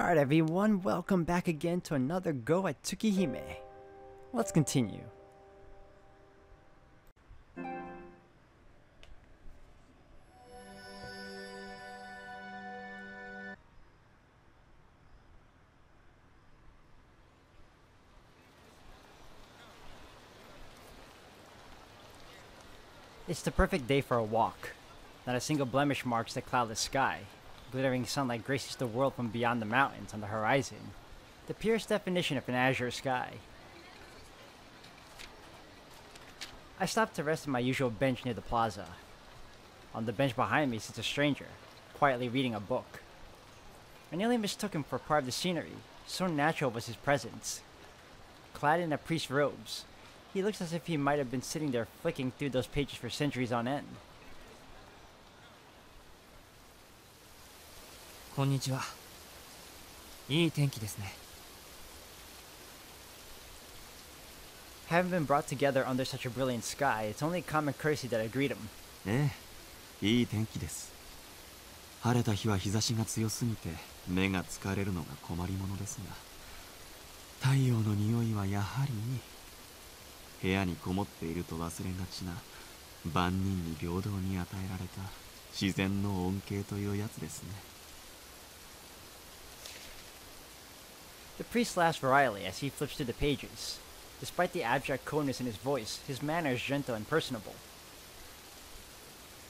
Alright everyone, welcome back again to another go at Tsukihime. Let's continue. It's the perfect day for a walk. Not a single blemish marks the cloudless sky. Glittering sunlight graces the world from beyond the mountains on the horizon. The purest definition of an azure sky. I stopped to rest on my usual bench near the plaza. On the bench behind me sits a stranger, quietly reading a book. I nearly mistook him for part of the scenery, so natural was his presence. Clad in a priest's robes, he looks as if he might have been sitting there flicking through those pages for centuries on end. こんにちは。いい天気ですね。 Having been brought together under such a brilliant sky, it's only common courtesy that I greet him. ええ、いい天気です。晴れた日は日差しが強すぎて目が疲れるのが困りものですが、太陽の匂いはやはりいい。部屋にこもっていると忘れがちな万人に平等に与えられた自然の恩恵というやつですね。 The priest laughs wryly as he flips through the pages. Despite the abstract coldness in his voice, his manner is gentle and personable.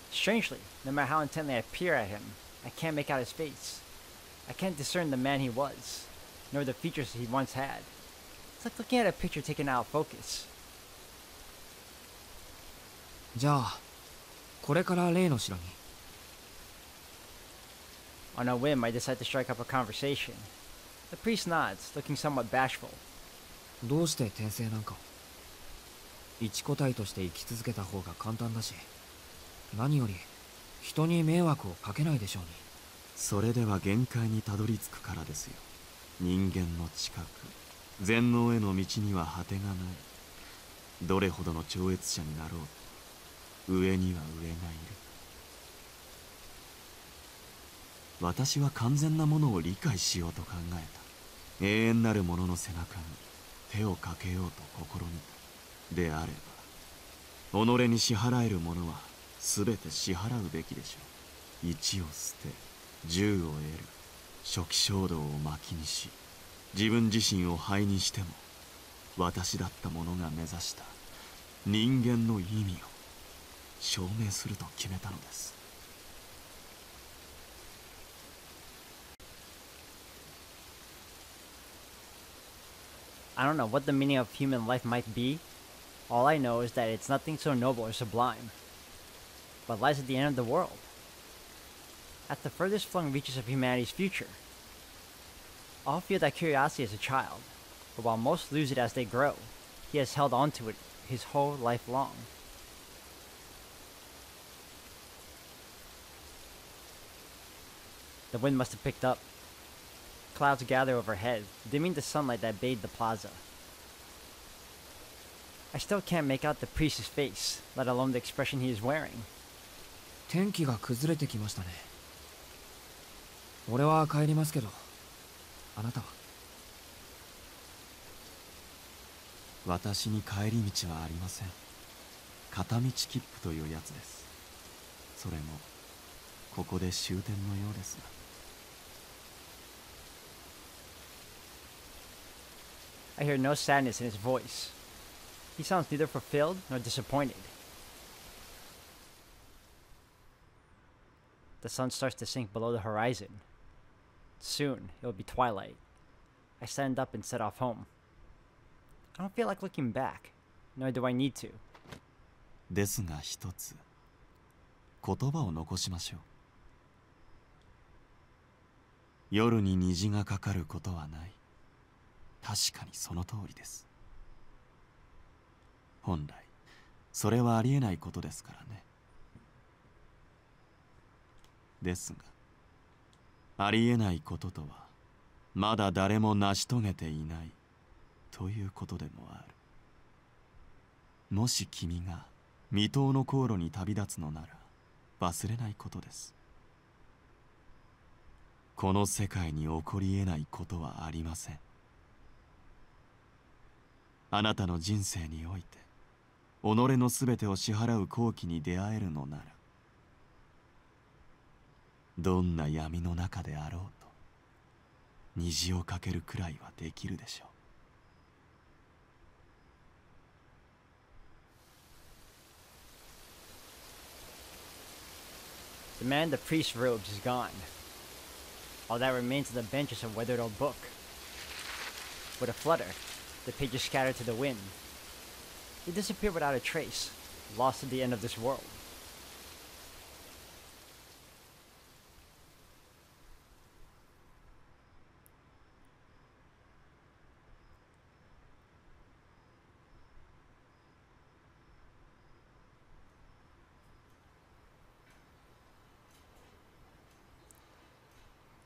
Strangely, no matter how intently I peer at him, I can't make out his face. I can't discern the man he was, nor the features he once had. It's like looking at a picture taken out of focus. じゃあ、これから例の城に。 On a whim, I decide to strike up a conversation. The priest nods, looking somewhat bashful. どうして転生なんかを。一個体として生き続けた方が簡単だし、何より人に迷惑をかけないでしょうに。それでは限界にたどり着くからですよ。人間の知覚、全能への道には果てがない。どれほどの超越者になろうと、上には上がいる。私は完全なものを理解しようと考えた。永遠なるものの背中に手をかけようと試みた。であれば己に支払えるものは全て支払うべきでしょう。一を捨て十を得る。初期衝動を巻にし、自分自身を灰にしても私だった者が目指した人間の意味を証明すると決めたのです。 I don't know what the meaning of human life might be. All I know is that it's nothing so noble or sublime, but lies at the end of the world, at the furthest flung reaches of humanity's future. All feel that curiosity as a child, but while most lose it as they grow, he has held on to it his whole life long. The wind must have picked up. Clouds gather overhead, dimming the sunlight that bathed the plaza. I still can't make out the priest's face, let alone the expression he is wearing. 天気が崩れてきましたね。俺は帰りますけど、あなたは。私に帰り道はありません。片道切符というやつです。それもここで終点のようですが。 I hear no sadness in his voice. He sounds neither fulfilled nor disappointed. The sun starts to sink below the horizon. Soon, it will be twilight. I stand up and set off home. I don't feel like looking back, nor do I need to. ですが一つ、言葉を残しましょう。夜に虹がかかることはない。 確かにその通りです。本来それはありえないことですからね。ですがありえないこととはまだ誰も成し遂げていないということでもある。もし君が未踏の航路に旅立つのなら忘れないことです。この世界に起こり得ないことはありません。あなたの人生において己の全てを支払う好機に出会えるのなら、どんな闇の中であろうと虹をかけるくらいはできるでしょう。The man in the priest's robes is gone. All that remains on the bench is a weathered old book. With a flutter, the pages scattered to the wind. They disappear without a trace, lost at the end of this world.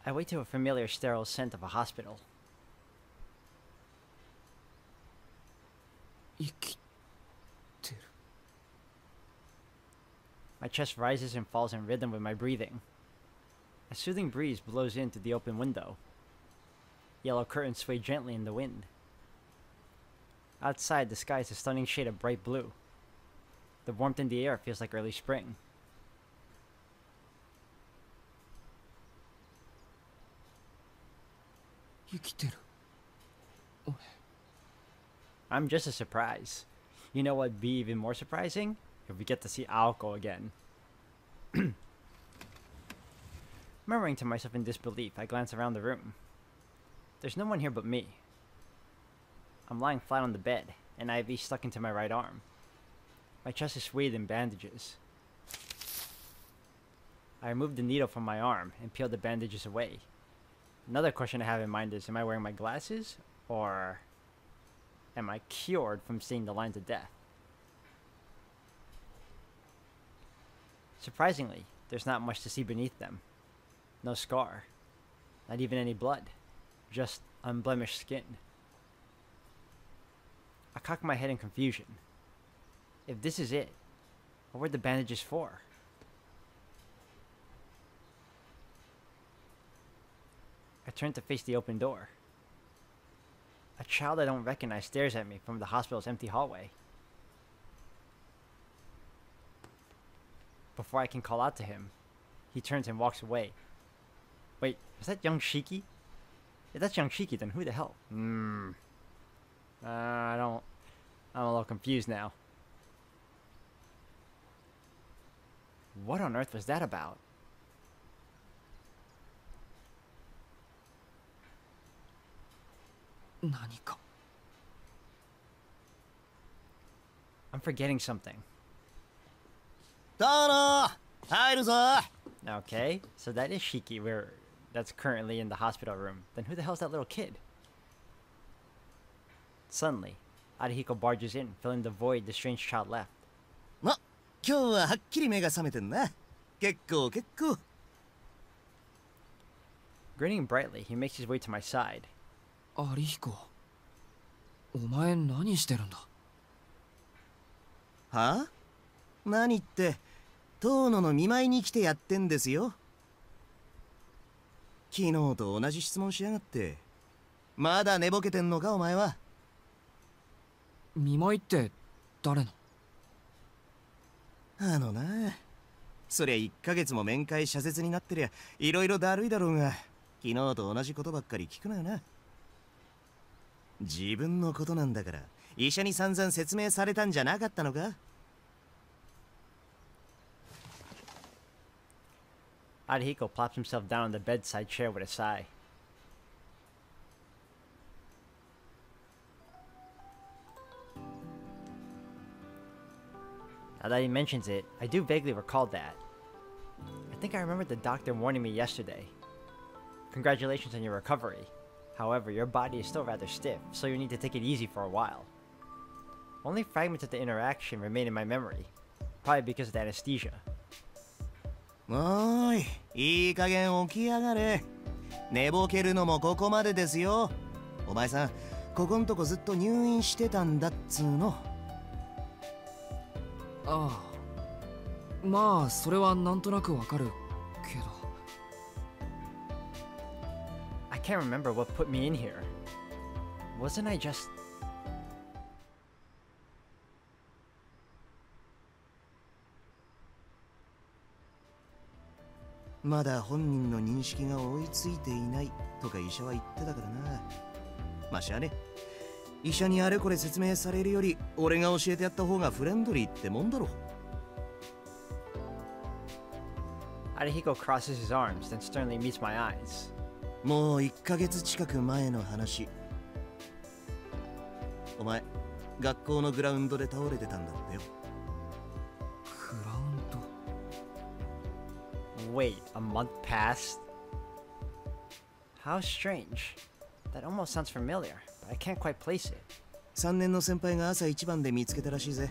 I wait to a familiar sterile scent of a hospital. 生きてる。 My chest rises and falls in rhythm with my breathing. A soothing breeze blows in through the open window. Yellow curtains sway gently in the wind. Outside, the sky is a stunning shade of bright blue. The warmth in the air feels like early spring. I'm just as surprised. You know what'd be even more surprising? If we get to see Aoko again. Murmuring to myself in disbelief, I glance around the room. There's no one here but me. I'm lying flat on the bed, an IV stuck into my right arm. My chest is swathed in bandages. I remove the needle from my arm and peel the bandages away. Another question I have in mind is, am I wearing my glasses, or am I cured from seeing the lines of death? Surprisingly, there's not much to see beneath them. No scar, not even any blood, just unblemished skin. I cock my head in confusion. If this is it, what were the bandages for? I turn to face the open door. A child I don't recognize stares at me from the hospital's empty hallway. Before I can call out to him, he turns and walks away. Wait, is that young Shiki? If that's young Shiki, then who the hell? I'm a little confused now. What on earth was that about? I'm forgetting something. Okay, so that is Shiki, that's currently in the hospital room. Then who the hell's that little kid? Suddenly, Arihiko barges in, filling the void the strange child left. Grinning brightly, he makes his way to my side. アリヒコ、お前何してるんだ。はあ？何って、遠野の見舞いに来てやってんですよ。昨日と同じ質問しやがって。まだ寝ぼけてんのかお前は。見舞いって誰の？な、そりゃ1ヶ月も面会謝絶になってりゃいろいろだるいだろうが、昨日と同じことばっかり聞くなよな。自分のことなんだから医者に散々説明されたんじゃなかったのか。Arihiko plops himself down on the bedside chair with a sigh. Now that he mentions it, I do vaguely recall that. I think I remembered the doctor warning me yesterday. Congratulations on your recovery. However, your body is still rather stiff, so you need to take it easy for a while. Only fragments of the interaction remain in my memory, probably because of the anesthesia. おーい、いい加減起き上がれ。寝ぼけるのもここまでですよ。お前さん、ここんとこずっと入院してたんだっつーの。ああ、まあそれはなんとなくわかるけど。can't remember what put me in here. Wasn't I just...まだ本人の認識が追いついていないとか医者は言ってたからな。まあしゃあね。医者にあれこれ説明されるより俺が教えてやった方がフレンドリーってもんだろ。Arihiko crosses his arms, then sternly meets my eyes. もう1ヶ月近く前の話。お前、学校のグラウンドで倒れてたんだってよ。グラウンド。 Wait, a month passed? How strange. That almost sounds familiar, but I can't quite place it. 3年の先輩が朝一番で見つけたらしいぜ。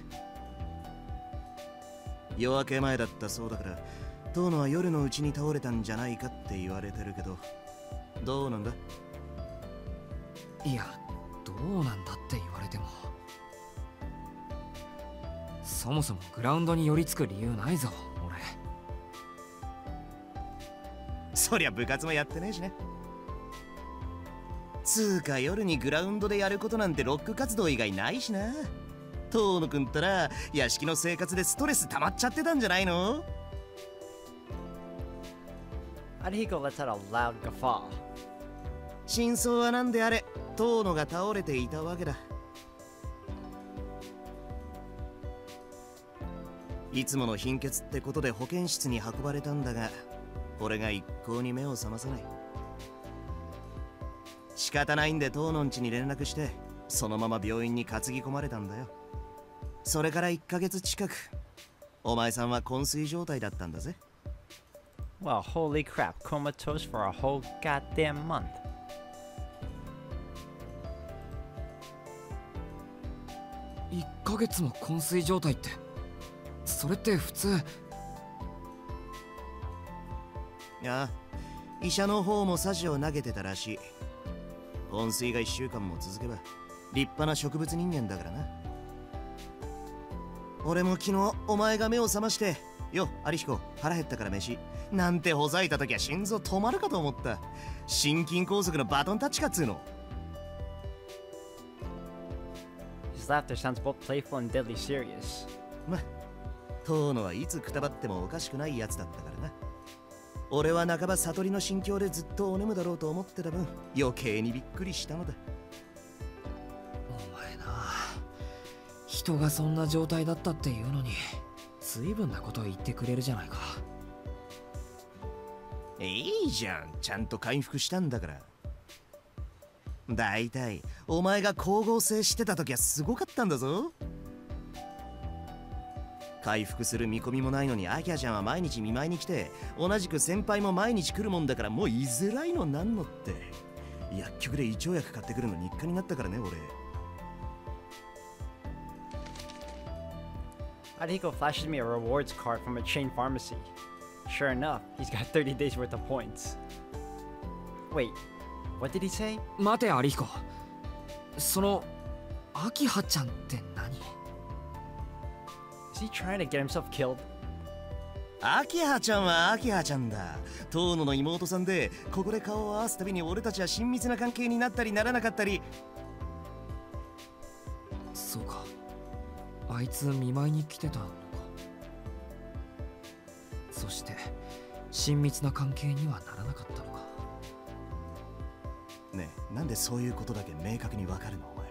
夜明け前だったそうだから、当のは夜のうちに倒れたんじゃないかって言われてるけど、どうなんだ？いや、どうなんだって言われても、そもそもグラウンドに寄りつく理由ないぞ、俺。そりゃ部活もやってねえしね。つうか夜にグラウンドでやることなんてロック活動以外ないしな。遠野くんったら屋敷の生活でストレス溜まっちゃってたんじゃないのArihiko lets out a loud guffaw. 真相はなんであれ、遠野が倒れていたわけだ。いつもの貧血ってことで保健室に運ばれたんだが、俺が一向に目を覚まさない。仕方ないんで遠野ん家に連絡して、そのまま病院に担ぎ込まれたんだよ。それから1ヶ月近く、お前さんは昏睡状態だったんだぜ。Well, holy crap, comatose for a whole goddamn month. 1ヶ月も昏睡状態って、それって普通。いや、医者の方もサジを投げてたらしい。昏睡が1週間も続けば立派な植物人間だからな。俺も昨日お前が目を覚まして「よ有彦腹減ったから飯」なんてほざいた時は心臓止まるかと思った。心筋梗塞のバトンタッチかっつうの。 His laughter sounds both playful and deadly serious. ま、遠野はいつくたばってもおかしくないやつだったからな。俺は半ば悟りの心境でずっとお眠だろうと思ってた分、余計にびっくりしたのだ。お前な、人がそんな状態だったっていうのに随分なことを言ってくれるじゃないか。いいじゃん、ちゃんと回復したんだから。だいたいお前が光合成してた時はすごかったんだぞ。回復する見込みもないのにアキラちゃんは毎日見舞いに来て、同じく先輩も毎日来るもんだからもう居づらいのなんのって。薬局で胃腸薬買ってくるの日課になったからね俺。Arihiko flashes me a rewards card from a chain pharmacy. Sure enough, he's got 30 days worth of points. Wait, what did he say? 待て有彦、その秋葉ちゃんって何？ Is he trying to get himself killed? アキハちゃんはアキハちゃんだ。遠野の妹さんで、ここで顔を合わすたびに俺たちは親密な関係になったりならなかったり。そうか、あいつ見舞いに来てたのか。そして親密な関係にはならなかったのか。ねえ、なんでそういうことだけ明確にわかるのお前。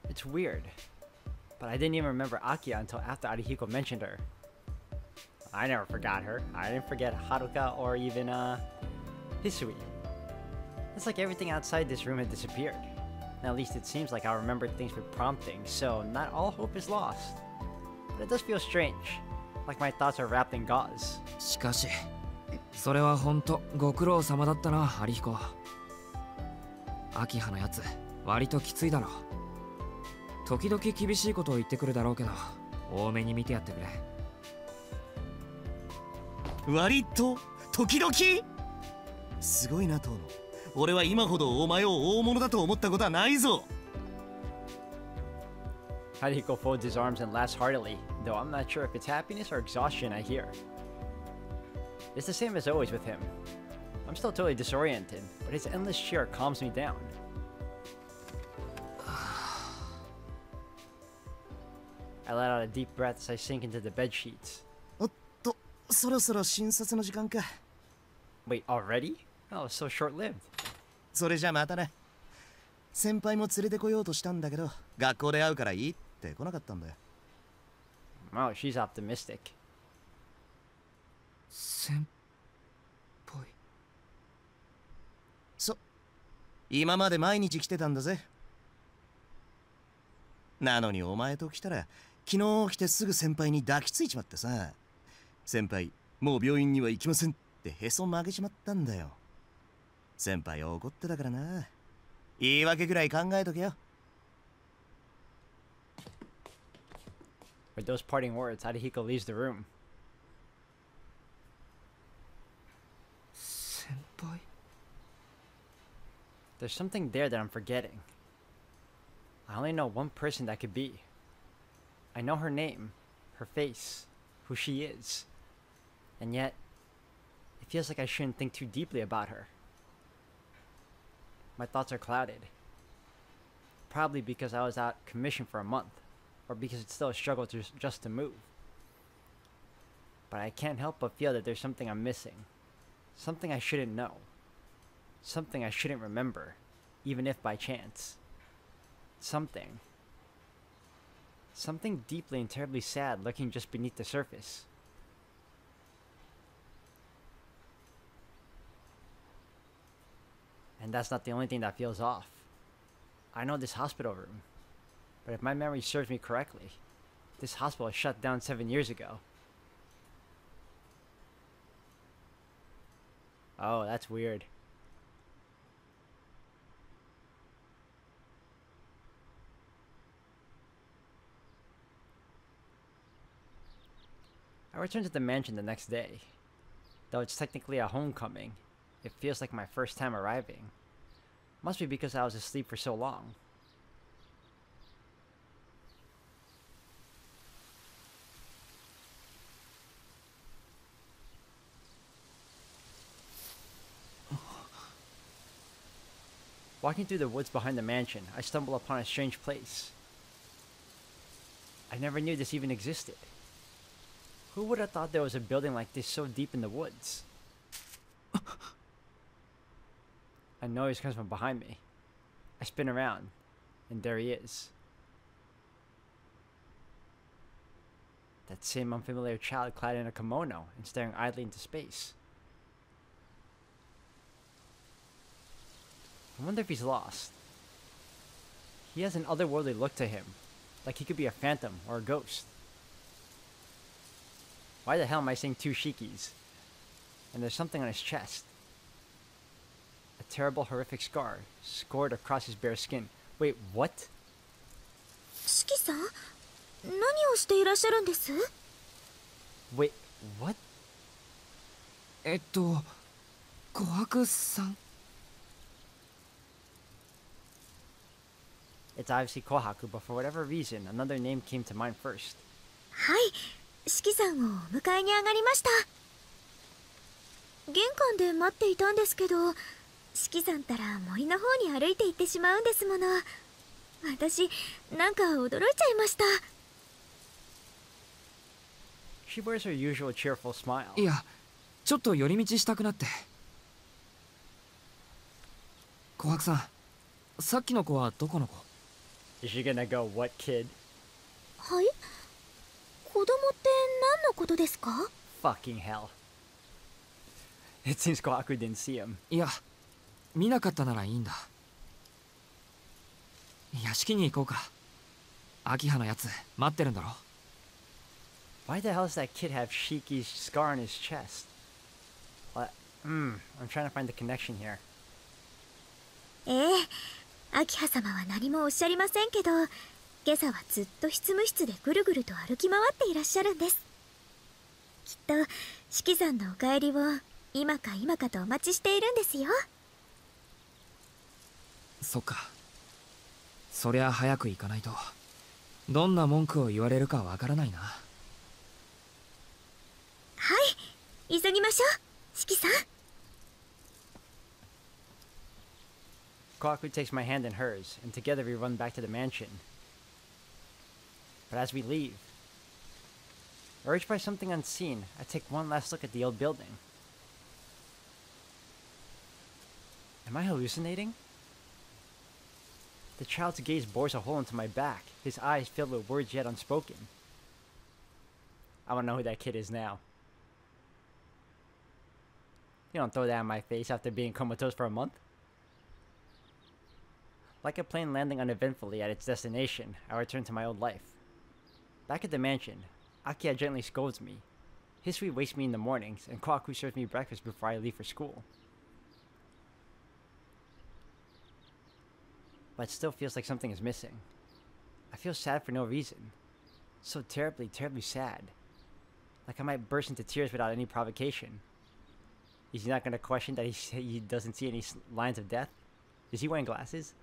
It's weird, but I didn't even remember Akia until after Arihiko mentioned her. I never forgot her. I didn't forget Haruka or even, Hisui. It's like everything outside this room had disappeared. At least it seems like I'll remember things with prompting, so not all hope is lost. But it does feel strange, like my thoughts are wrapped in gauze. しかしそれは本当ご苦労様だったな有彦。秋葉のやつ割ときついだろ。時々厳しいことを言ってくるだろうけど、多めに見てやってくれ。割と時々すごいな遠野。俺は今ほどお前を大物だと思ったことはないぞ。Arihiko folds his arms and laughs heartily, though I'm not sure if it's happiness or exhaustion I hear. It's the same as always with him. I'm still totally disoriented, but his endless cheer calms me down. I let out a deep breath as I sink into the bed sheets. おっと、そろそろ診察の時間か。Wait, already? Oh, so short-lived. それじゃまたね。先輩も連れてこようとしたんだけど、学校で会うからいいって来なかったんだよ。Oh, she's optimistic. 先輩。今まで毎日来てたんだぜ。なのにお前と来たら、昨日来てすぐ先輩に抱きついちまってさ。先輩、もう病院には行きませんってへそ曲げちまったんだよ。先輩怒ってたからな。言い訳ぐらい考えとけよ。With those parting words, Arihiko leaves the room. 先輩。 There's something there that I'm forgetting. I only know one person that could be. I know her name, her face, who she is. And yet, it feels like I shouldn't think too deeply about her. My thoughts are clouded. Probably because I was out commission for a month, or because it's still a struggle just to move. But I can't help but feel that there's something I'm missing. Something I shouldn't know. Something I shouldn't remember, even if by chance. Something deeply and terribly sad lurking just beneath the surface. And that's not the only thing that feels off. I know this hospital room, but if my memory serves me correctly, this hospital was shut down 7 years ago. Oh, that's weird. I returned to the mansion the next day. Though it's technically a homecoming, it feels like my first time arriving. Must be because I was asleep for so long. Walking through the woods behind the mansion, I stumble upon a strange place. I never knew this even existed. Who would have thought there was a building like this so deep in the woods? A noise comes from behind me. I spin around, and there he is. That same unfamiliar child clad in a kimono and staring idly into space. I wonder if he's lost. He has an otherworldly look to him, like he could be a phantom or a ghost. Why the hell am I saying two shikis? And there's something on his chest. A terrible, horrific scar scored across his bare skin. Wait, what? 四季さん、何をしていらっしゃるんです？ Wait, what? 琥珀さん。 It's obviously Kohaku, but for whatever reason, another name came to mind first. はい、四季さんをお迎えに上がりました。玄関で待っていたんですけど、四季さんたら森の方に歩いて行ってしまうんですもの。私、なんか驚いちゃいました。She wears her usual cheerful smile. いや、ちょっと寄り道したくなって。琥珀さん、さっきの子はどこの子？ Is she gonna go, what kid? はい？子供って何のことですか？ Fucking hell. It seems Kohaku didn't see him. いや、見なかったならいいんだ。屋敷に行こうか。秋葉のやつ待ってるんだろ。Why the hell does that kid have Shiki's scar on his chest? What? I'm trying to find the connection here. ええ、秋葉様は何もおっしゃりませんけど、今朝はずっと執務室でぐるぐると歩き回っていらっしゃるんです。きっと四季さんのお帰りを今か今かとお待ちしているんですよ。そっか。そりゃ早く行かないとどんな文句を言われるかわからないな。はい、急ぎましょう、四季さん。Kohaku takes my hand in hers, and together we run back to the mansion. But as we leave, urged by something unseen, I take one last look at the old building. Am I hallucinating? The child's gaze bores a hole into my back, his eyes filled with words yet unspoken. I wanna know who that kid is now. You don't throw that in my face after being comatose for a month. Like a plane landing uneventfully at its destination, I return to my old life. Back at the mansion, Akiya gently scolds me. History wakes me in the mornings, and Kohaku serves me breakfast before I leave for school. But it still feels like something is missing. I feel sad for no reason. So terribly, terribly sad. Like I might burst into tears without any provocation. Is he not going to question that he doesn't see any lines of death? Is he wearing glasses?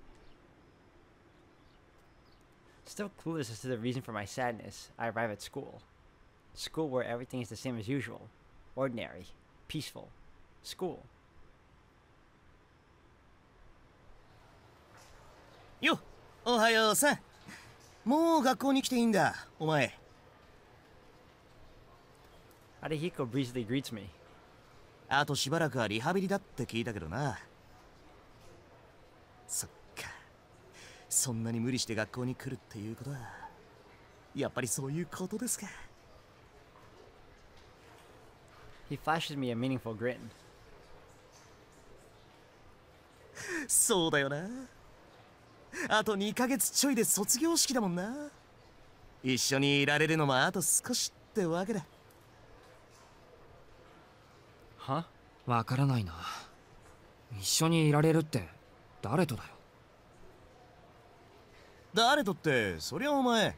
Still clueless as to the reason for my sadness, I arrive at school. School where everything is the same as usual. Ordinary. Peaceful. School. よっ、おはようさん。もう学校に来ていいんだ、お前。Arihiko breezily greets me. あとしばらくはリハビリだって聞いたけどな。そっか。そんなに無理して学校に来るっていうことは、やっぱりそういうことですか。He flashes me a meaningful grin. そうだよな。あと2ヶ月ちょいで卒業式だもんな。一緒にいられるのもあと少しってわけだ。は？わからないな。一緒にいられるって誰とだよ。誰とってそりゃお前。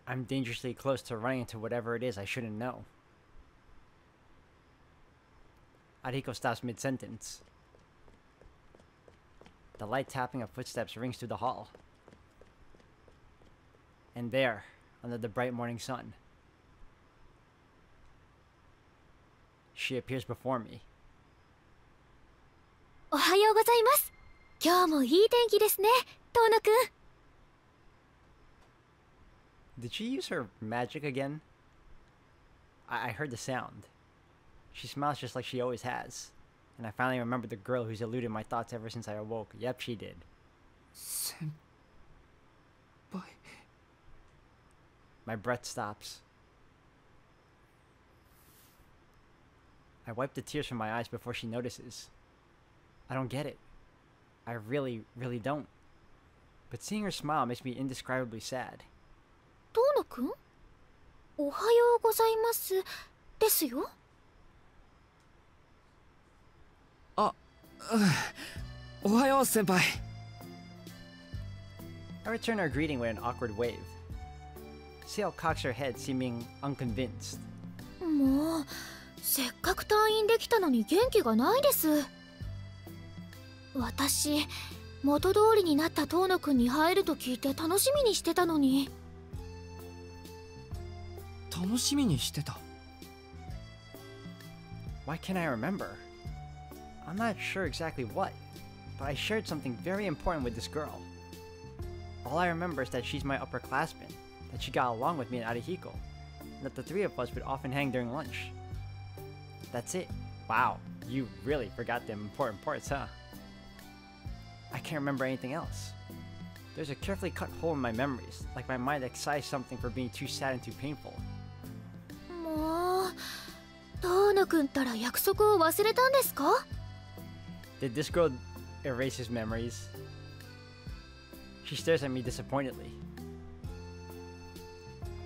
I'm dangerously close to running into whatever it is I shouldn't know. Arihiko stops mid-sentence. The light tapping of footsteps rings through the hall. And there, under the bright morning sun, she appears before me. おはようございます。今日もいい天気ですね、遠野くん。Did she use her magic again? I heard the sound. She smiles just like she always has. And I finally remembered the girl who's eluded my thoughts ever since I awoke. Yep, she did. 先輩。 My breath stops. I wipe the tears from my eyes before she notices. I don't get it. I really, really don't. But seeing her smile makes me indescribably sad. 遠野くん？おはようございますですよ。おはよう先輩。 I return her greeting with an awkward wave. Ciel cocks her head, seeming unconvinced. もうせっかく退院できたのに元気がないです。私元通りになった遠野くんに会えると聞いて楽しみにしてたのに。楽しみにしてた。 Why can't I remember? I'm not sure exactly what, but I shared something very important with this girl. All I remember is that she's my upperclassman, that she got along with me and Arihiko, and that the three of us would often hang during lunch. That's it. Wow, you really forgot the important parts, huh? I can't remember anything else. There's a carefully cut hole in my memories, like my mind excised something for being too sad and too painful. もう遠野くんったら約束を忘れたんですか？ Did this girl erase his memories? She stares at me disappointedly.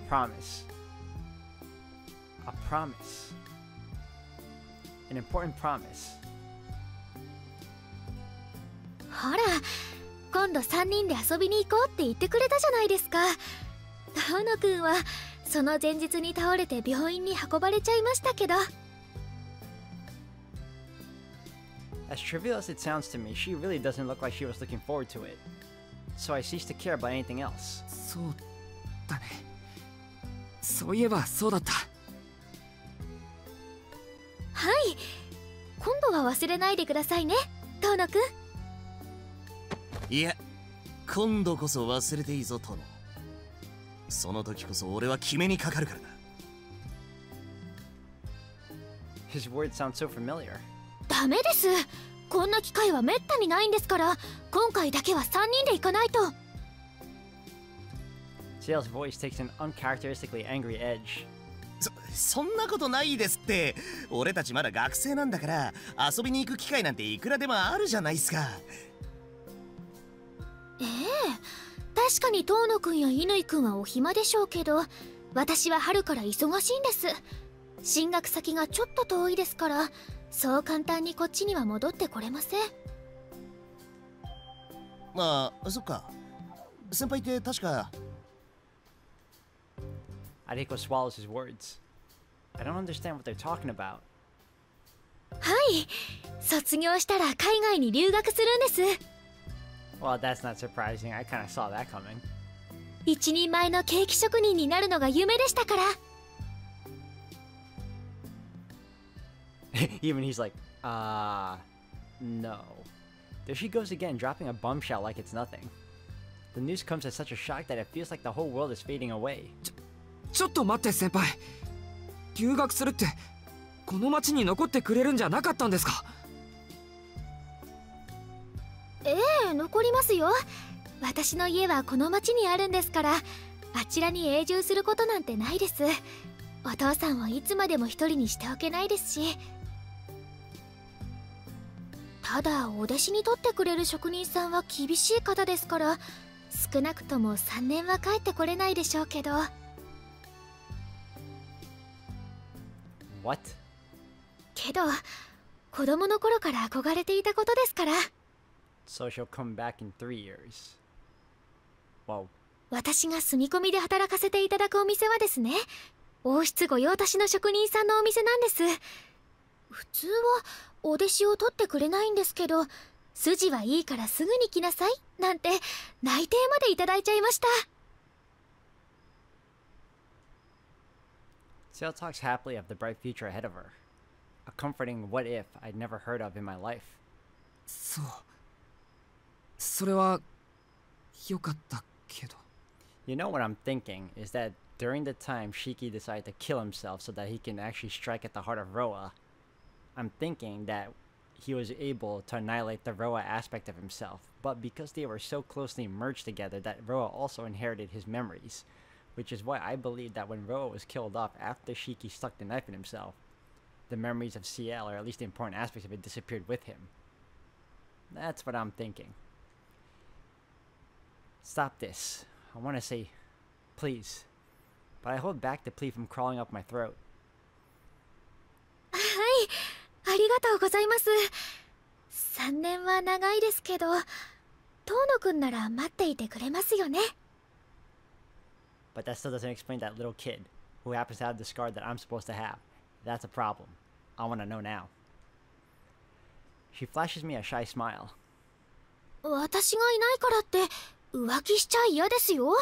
Promise. A promise. An important promise. ほら、今度3人で遊びに行こうって言ってくれたじゃないですか。遠野くんはその前日に倒れて病院に運ばれちゃいましたけど。As trivial as it sounds to me, she really doesn't look like she was looking forward to it. So I cease to care about anything else. そうだね。そういえばそうだった。はい、今度は忘れないでくださいね、遠野くん。いや、今度こそ忘れていいぞ殿。その時こそ俺は決めにかかるからな。 His words sound so familiar. ダメです。こんな機会はめったにないんですから、今回だけは3人で行かないと。Ciel's voice takes an uncharacteristically angry edge. そんなことないですって。俺たちまだ学生なんだから、遊びに行く機会なんていくらでもあるじゃないですか。ええ、確かに遠野くんや乾くんはお暇でしょうけど、私は春から忙しいんです。進学先がちょっと遠いですから、そう簡単にこっちには戻ってこれません。まあ、そっか。先輩って確か。Ariko swallows his words. I don't understand what they're talking about. はい、卒業したら海外に留学するんです。Well, that's not surprising. I kind of saw that coming. 一人前のケーキ職人になるのが夢でしたから。Even he's like, no. There she goes again, dropping a bombshell like it's nothing. The news comes as such a shock that it feels like the whole world is fading away. ちょっと待って先輩、留学するってこの町に残ってくれるんじゃなかったんですか？ええ、残りますよ。私の家はこの町にあるんですから、あちらに永住することなんてないです。お父さんをいつまでも一人にしておけないですし。ただお弟子に取ってくれる職人さんは厳しい方ですから、少なくとも3年は帰ってこれないでしょうけど。What? けど子供の頃から憧れていたことですから。So she'll come back in 3 years. Wow. 私が住み込みで働かせていただくお店はですね、王室御用達の職人さんのお店なんです。普通はお弟子を取ってくれないんですけど、筋はいいからすぐに来なさいなんて内定までいただいちゃいました。Ciel talks happily of the bright future ahead of her. A comforting what if I'd never heard of in my life. そう、それは良かったけど。 You know what I'm thinking is that during the time Shiki decided to kill himself so that he can actually strike at the heart of Roa, I'm thinking that he was able to annihilate the Roa aspect of himself, but because they were so closely merged together that Roa also inherited his memories, which is why I believe that when Roa was killed off after Shiki stuck the knife in himself, the memories of Ciel, or at least the important aspects of it, disappeared with him. That's what I'm thinking. Stop this. I want to say, please, but I hold back the plea from crawling up my throat. はい、ありがとうございます。3年は長いですけど、遠野くんなら待っていてくれますよね。But that still doesn't explain that little kid who happens to have the scar that I'm supposed to have. That's a problem. I want to know now. She flashes me a shy smile. 私がいないからって浮気しちゃ嫌ですよ。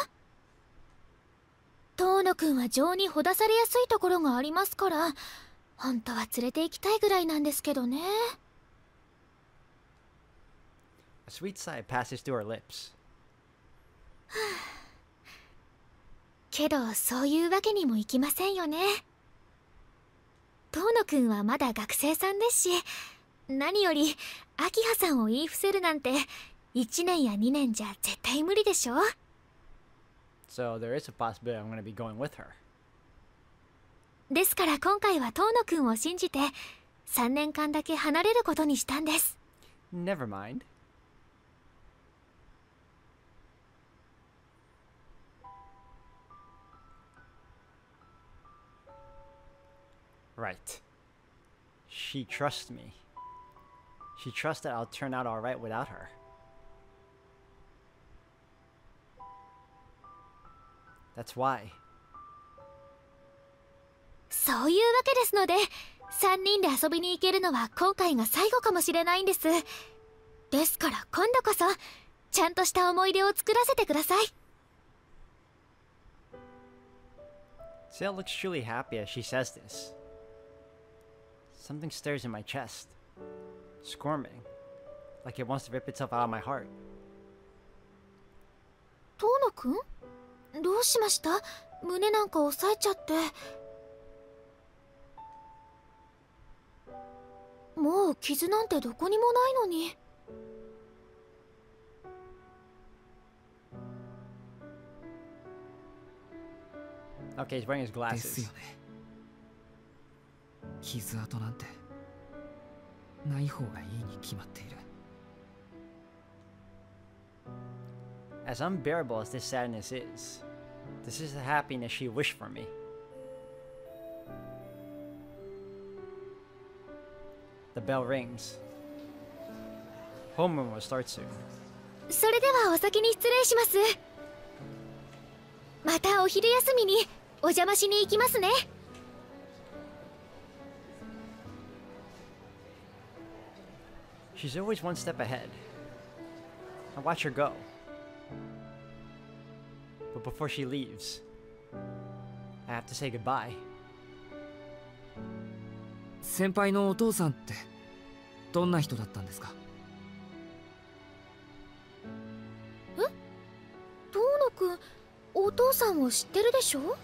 遠野くんは情にほだされやすいところがありますから、本当は連れて行きたいぐらいなんですけどね。A sweet sigh passes through her lips. けどそういうわけにもいきませんよね。遠野くんはまだ学生さんですし、何より明葉さんを言い伏せるなんて1年や2年じゃ絶対無理でしょ。 So there is a possibility I'm going to be going with her. ですから今回は遠野くんを信じて3年間だけ離れることにしたんです。 Never mind. Right. She trusts me. She trusts that I'll turn out alright without her. That's why. そういうわけですので、3人で遊びに行けるのは今回が最後かもしれないんです。ですから今度こそちゃんとした思い出を作らせてください。Ciel looks truly happy as she says this. Something stirs in my chest, squirming, like it wants to rip itself out of my heart. 遠野くん、どうしました？胸なんか押さえちゃって。もう傷なんてどこにもないのに。Okay, he's wearing his ですよ glasses. ね。傷跡なんてない方がいいに決まっている。 As unbearable as this sadness is, this is the happiness she wished for me. The bell rings. Homeroom will start soon. それではお先に失礼します。またお昼休みにお邪魔しに行きますね。She's always one step ahead. I watch her go. But before she leaves, I have to say goodbye. 先輩のお父さんってどんな人だったんですか？遠野くん、お父さんを知ってるでしょ？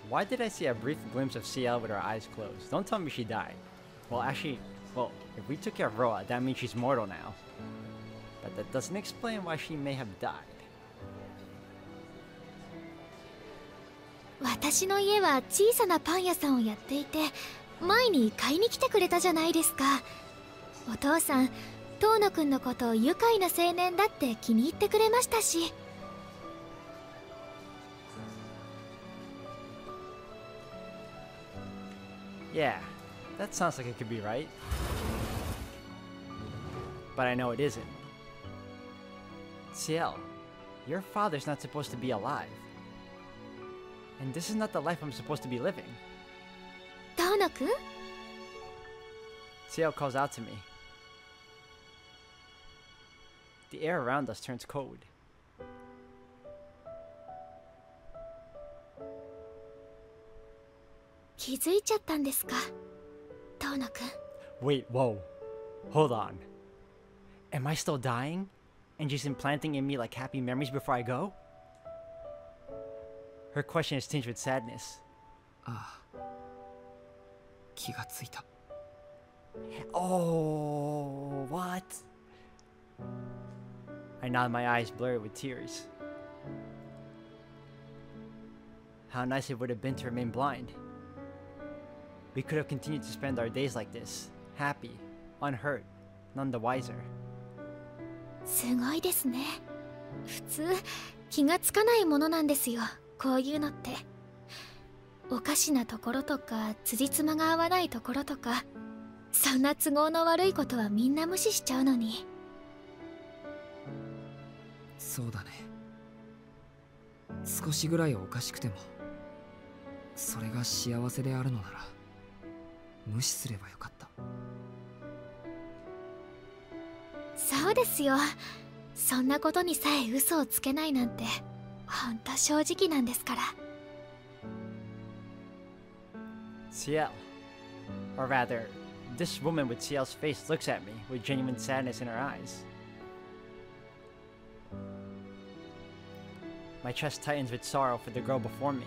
Why did I see a brief glimpse of Ciel with her eyes closed? Don't tell me she died. Well, actually, if we took care of Roa, that means she's mortal now. But that doesn't explain why she may have died. 私の家は小さなパン屋さんをやっていて、前に買いに来てくれたじゃないですか。お父さん、遠野くんのことを愉快な青年だって気に入ってくれましたし。Yeah, that sounds like it could be right. But I know it isn't. Ciel, your father's not supposed to be alive. And this is not the life I'm supposed to be living. 遠野くん？ Ciel calls out to me. The air around us turns cold. 気づいちゃったんですか、遠野くん。Wait, whoa. Hold on. Am I still dying? And she's implanting in me like happy memories before I go? Her question is tinged with sadness. ああ、気がついた。 Oh, what? I nod, my eyes blurred with tears. How nice it would have been to remain blind. We could have continued to spend our days like this, happy, unhurt, none the wiser. すごいですね。普通気がつかないものなんですよ、こういうのって。おかしなところとか辻褄が合わないところとか、そんな都合の悪いことはみんな無視しちゃうのに。そうだね。少しぐらいおかしくてもそれが幸せであるのなら無視すればよかった。そうですよ。そんなことにさえ嘘をつけないなんてほんと正直なんですから。 Ciel. Or rather, this woman with Ciel's face looks at me with genuine sadness in her eyes. My chest tightens with sorrow for the girl before me.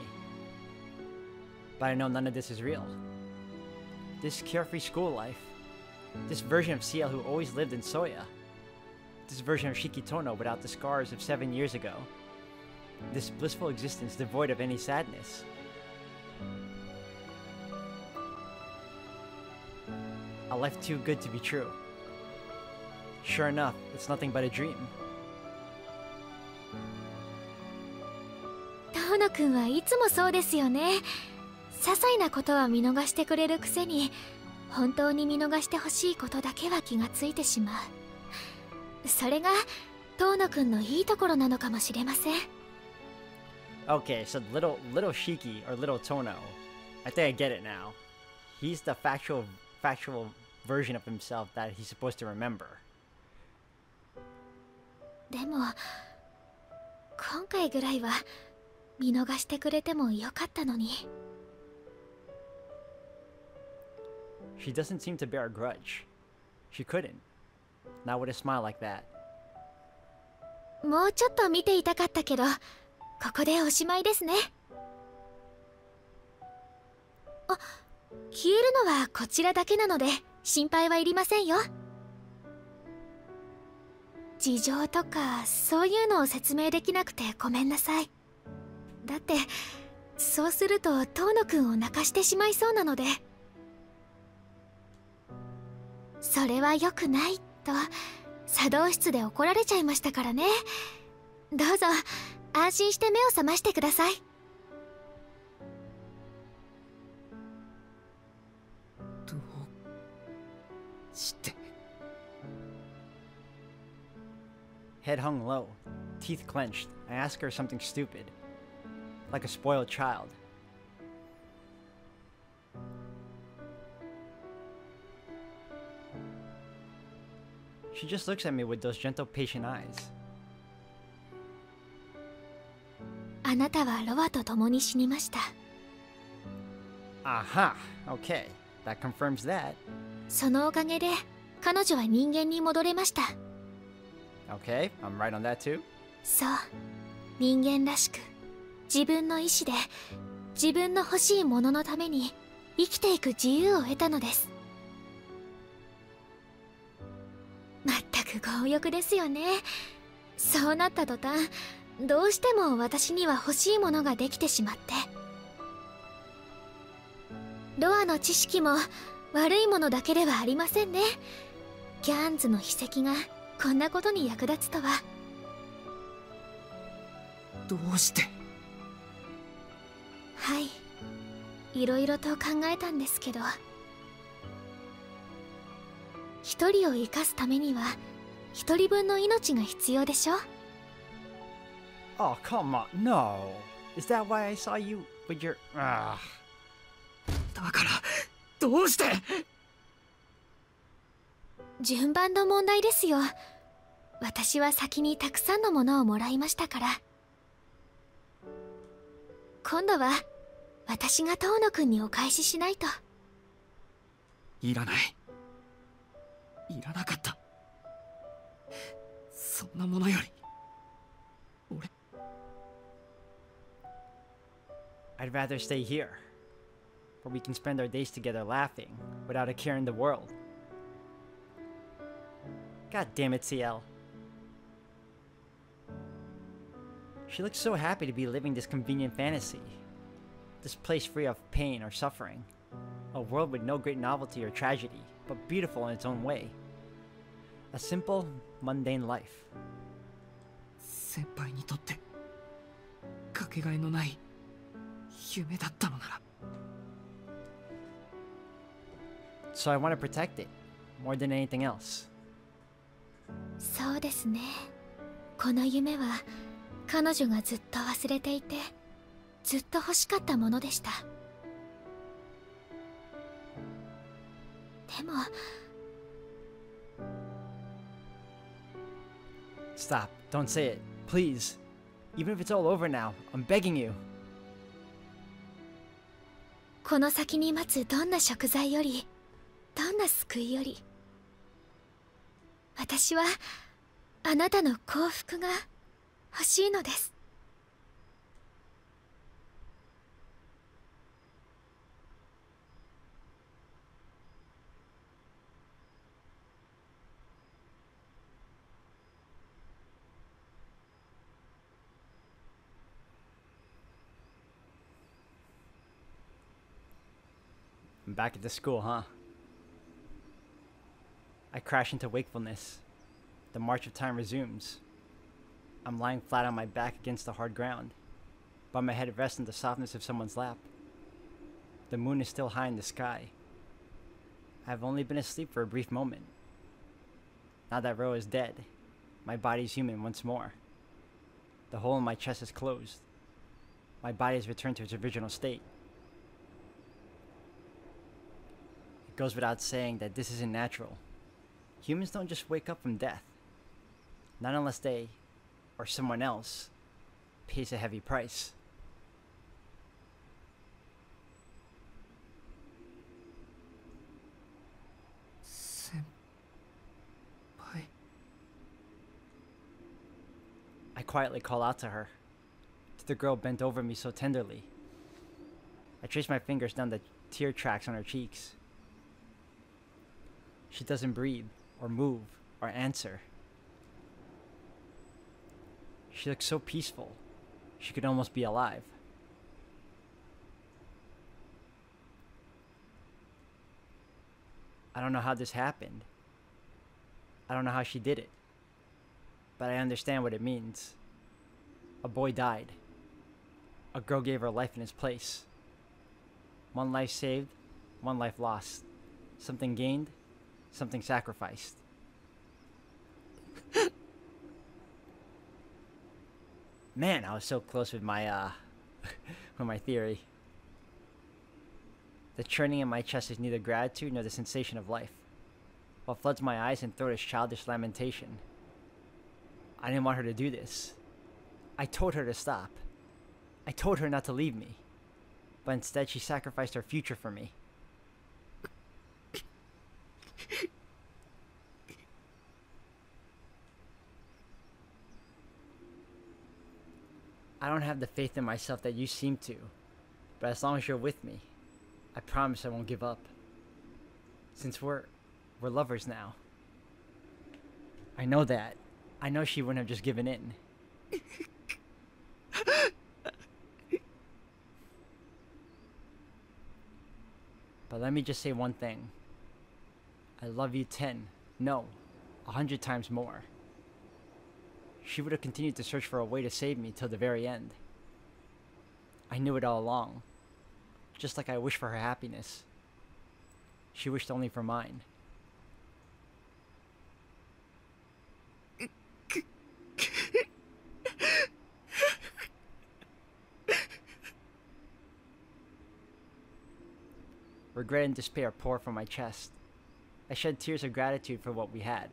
But I know none of this is real. This carefree school life, this version of Ciel who always lived in Soya, this version of Shikitono without the scars of 7 years ago, this blissful existence devoid of any sadness. A life too good to be true. Sure enough, it's nothing but a dream. 遠野くんはいつもそうですよね。些細なことは見逃してくれるくせに、本当に見逃してほしいことだけは気がついてしまう。それが遠野くんのいいところなのかもしれません。 Okay, so little Shiki or little Tono, I think I get it now. He's the factual version of himself that he's supposed to remember. でも今回ぐらいは見逃してくれてもよかったのに。 She doesn't seem to bear a grudge. She couldn't. Not with a smile like that. もうちょっと見ていたかったけど、ここでおしまいですね。あ、消えるのはこちらだけなので心配はいりませんよ。事情とかそういうのを説明できなくてごめんなさい。だってそうすると遠野くんを泣かしてしまいそうなので。それは良くないと茶道室で怒られちゃいましたからね。どうぞ安心して目を覚ましてください。どうして。 Head hung low, teeth clenched. I ask her something stupid, like a spoiled child. She just looks at me with those gentle, patient eyes. あなたはロアと共に死にました。 Aha! Okay, that confirms that. そのおかげで彼女は人間に戻れました。 Okay, I'm right on that too. そう、人間らしく自分の意志で自分の欲しいもののために生きていく自由を得たのです。まったく強欲ですよね。そうなった途端どうしても私には欲しいものができてしまって。ロアの知識も悪いものだけではありませんね。ギャンズの筆跡がこんなことに役立つとは。どうして。はい、いろいろと考えたんですけど、一人を生かすためには一人分の命が必要でしょ。 Oh, come on, no. Is that why I saw you with your... だからどうして。順番の問題ですよ。私は先にたくさんのものをもらいましたから。今度は私が遠野くんにお返ししないと。いらない。いらなかった。そんなものより俺。 I'd rather stay here, where we can spend our days together laughing, without a care in the world. God damn it, Ciel. She looks so happy to be living this convenient fantasy. This place free of pain or suffering. A world with no great novelty or tragedy, but beautiful in its own way. A simple, mundane life. 先輩にとってかけがえのない夢だったのなら。 So I want to protect it, more than anything else. そうですね。この夢は彼女がずっと忘れていてずっと欲しかったものでした。でも Stop, don't say it, please. Even if it's all over now, I'm begging you. この先に待つどんな食材よりどんな救いより、私はあなたの幸福が欲しいのです。I'm back at the school, huh? I crash into wakefulness. The march of time resumes. I'm lying flat on my back against the hard ground, but my head rests in the softness of someone's lap. The moon is still high in the sky. I've only been asleep for a brief moment. Now that Ro is dead, my body's human once more. The hole in my chest is closed. My body has returned to its original state. It goes without saying that this isn't natural. Humans don't just wake up from death. Not unless they, or someone else, pays a heavy price. quietly call out to her, to the girl bent over me so tenderly. I trace my fingers down the tear tracks on her cheeks. She doesn't breathe, or move, or answer. She looks so peaceful, she could almost be alive. I don't know how this happened. I don't know how she did it. But I understand what it means. A boy died. A girl gave her life in his place. One life saved, one life lost. Something gained, something sacrificed. Man, I was so close with my with my theory. The churning in my chest is neither gratitude nor the sensation of life. What floods my eyes and throat is childish lamentation. I didn't want her to do this. I told her to stop. I told her not to leave me. But instead she sacrificed her future for me. I don't have the faith in myself that you seem to. But as long as you're with me, I promise I won't give up. Since we're lovers now. I know that. I know she wouldn't have just given in. But let me just say one thing. I love you 10, no, 100 times more. She would have continued to search for a way to save me till the very end. I knew it all along. Just like I wished for her happiness. She wished only for mine. Regret and despair pour from my chest. I shed tears of gratitude for what we had,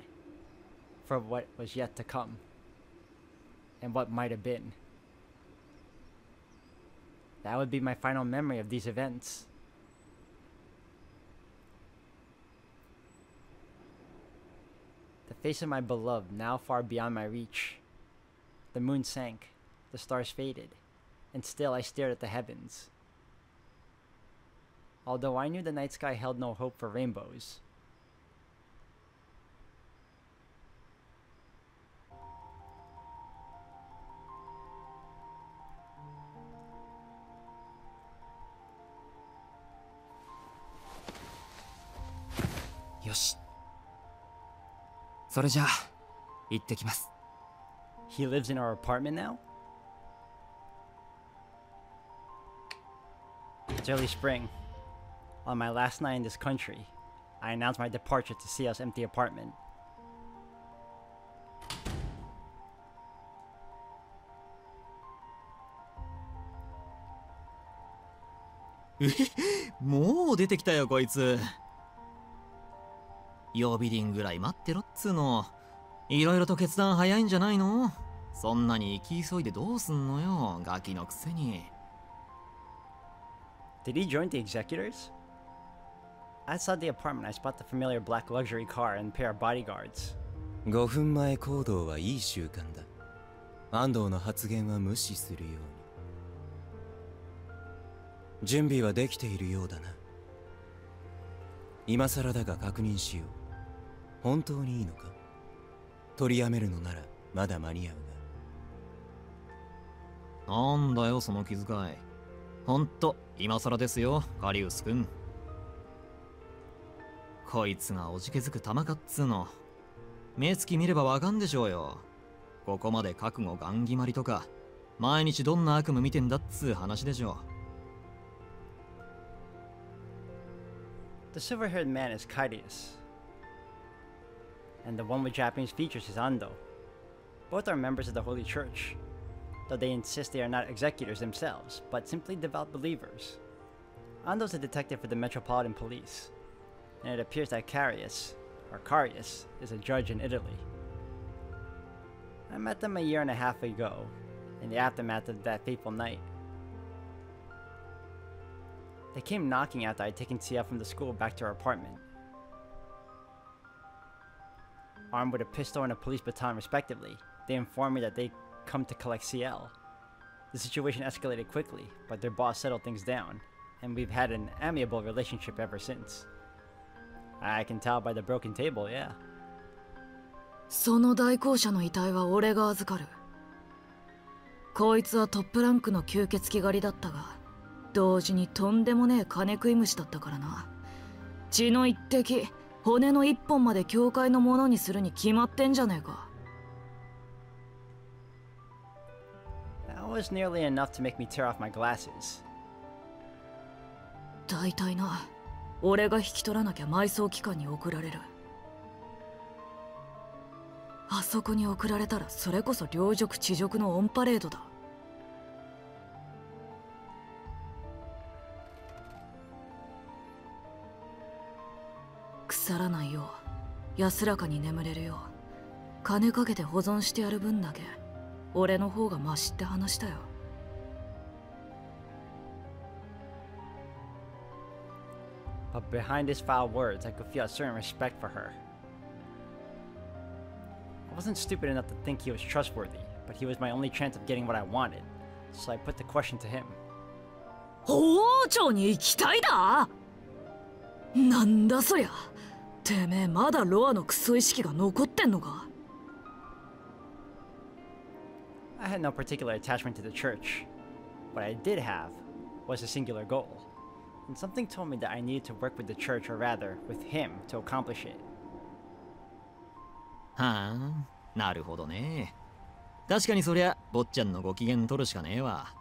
for what was yet to come, and what might have been. That would be my final memory of these events. The face of my beloved now far beyond my reach. The moon sank, the stars faded, and still I stared at the heavens. Although I knew the night sky held no hope for rainbows. Yoし。それじゃあ、行ってきます。He lives in our apartment now? It's early spring. On my last night in this country, I announced my departure to Ciel's empty apartment. もう出てきたよこいつ。呼び鈴ぐらい待ってろっつーの。いろいろと決断早いんじゃないの？そんなに行き急いでどうすんのよ、ガキのくせに。Did he join the executors? Outside the apartment, I spot the familiar black luxury car and a pair of bodyguards. 5分前行動はいい習慣だ。安藤の発言は無視するように。準備はできているようだな。今更だが確認しよう。本当にいいのか？取りやめるのならまだ間に合うが。なんだよその気遣い。ほんと今更ですよカリウス君。こいつがおじけづく玉かっつーの。目つき見ればわかんでしょうよ。ここまで覚悟ガン決まりとか毎日どんな悪夢見てんだっつう話でしょ。The silver-haired man is Kaidius, and the one with Japanese features is Ando. Both are members of the Holy Church, though they insist they are not executors themselves, but simply devout believers. Ando's a detective for the Metropolitan Police, and it appears that Carius is a judge in Italy. I met them a year and a half ago, in the aftermath of that fateful night. They came knocking after I had taken Ciel from the school back to her apartment. Armed with a pistol and a police baton respectively, they informed me that they come to collect Ciel. The situation escalated quickly, but their boss settled things down, and we've had an amiable relationship ever since. I can tell by the broken table, yeah. その代行者の遺体は俺が預かる。こいつはトップランクの吸血鬼狩りだったが、同時にとんでもねえ金食い虫だったからな。血の一滴、骨の一本まで教会のものにするに決まってんじゃねえか。That was nearly enough to make me tear off my glasses. 大体な、俺が引き取らなきゃ埋葬機関に送られる。あそこに送られたらそれこそ両辱地辱のオンパレードだ。腐らないよう安らかに眠れるよう金かけて保存してやる分だけ俺の方がマシって話だよ。But behind his foul words, I could feel a certain respect for her. I wasn't stupid enough to think he was trustworthy, but he was my only chance of getting what I wanted, so I put the question to him. 王朝に行きたいだ？なんだそりゃ。てめえまだロアのクソ意識が残ってんのか？ I had no particular attachment to the church. What I did have was a singular goal, and something told me that I needed to work with the church, or rather, with him, to accomplish it. はあ、なるほどね。確かにそりゃ坊ちゃんのご機嫌取るしかねえわ。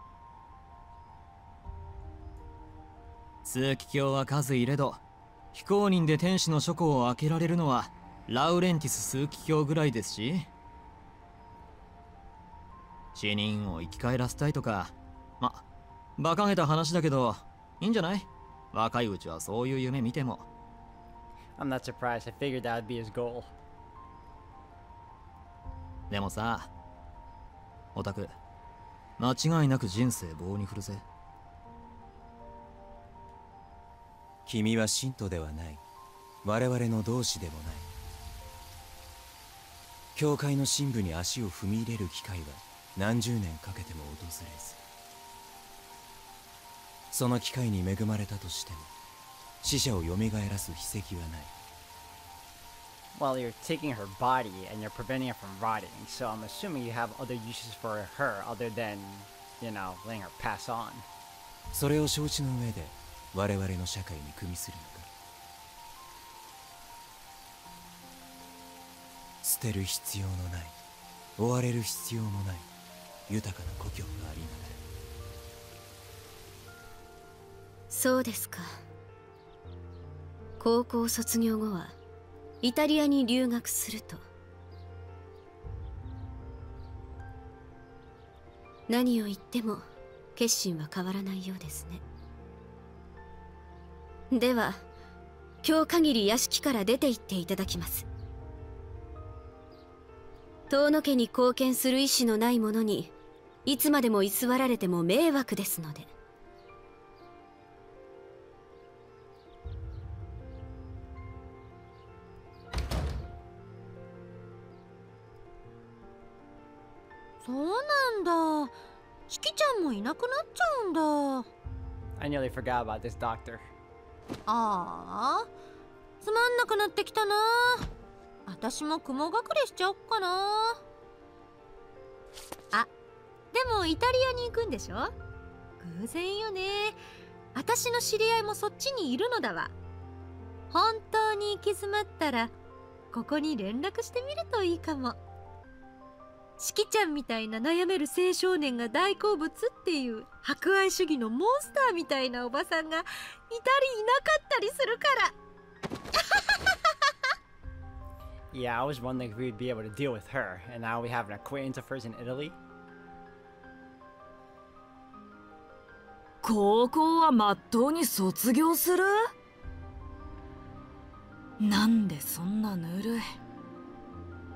通気鏡は数いれど非公認で天使の書庫を開けられるのはラウレンティス通気鏡ぐらいですし、死人を生き返らせたいとか、馬鹿げた話だけどいいんじゃない？若いうちはそういう夢見ても。I'm not surprised. I figured that would be his goal. でもさ、オタク、間違いなく人生棒に振るぜ。君は信徒ではない。我々の同志でもない。教会の深部に足を踏み入れる機会は何十年かけても訪れず、その機会に恵まれたとしても死者を蘇らす筆跡はない。Well, you're taking her body and you're preventing her from rotting, so I'm assuming you have other uses for her other than, letting her pass on. それを承知の上で我々の社会に組みするのか。捨てる必要のない、追われる必要もない豊かな故郷がありながら。そうですか。高校卒業後はイタリアに留学すると。何を言っても決心は変わらないようですね。では今日限り屋敷から出て行っていただきます。遠野家に貢献する意志のない者にいつまでも居座られても迷惑ですので。そうなんだ。シキちゃんもいなくなっちゃうんだ。I nearly forgot about this doctor. ああ、つまんなくなってきたな。私も雲隠れしちゃおっかな。あ、でもイタリアに行くんでしょ？偶然よね。私の知り合いもそっちにいるのだわ。本当に行き詰まったらここに連絡してみるといいかも。シキちゃんみたいな悩める青少年が大好物っていう博愛主義のモンスターみたいなおばさんがいたりいなかったりするから。Yeah, I was wondering if we'd be able to deal with her, and now we have an acquaintance of hers in Italy. 高校はまっとうに卒業する？なんでそんなぬるい。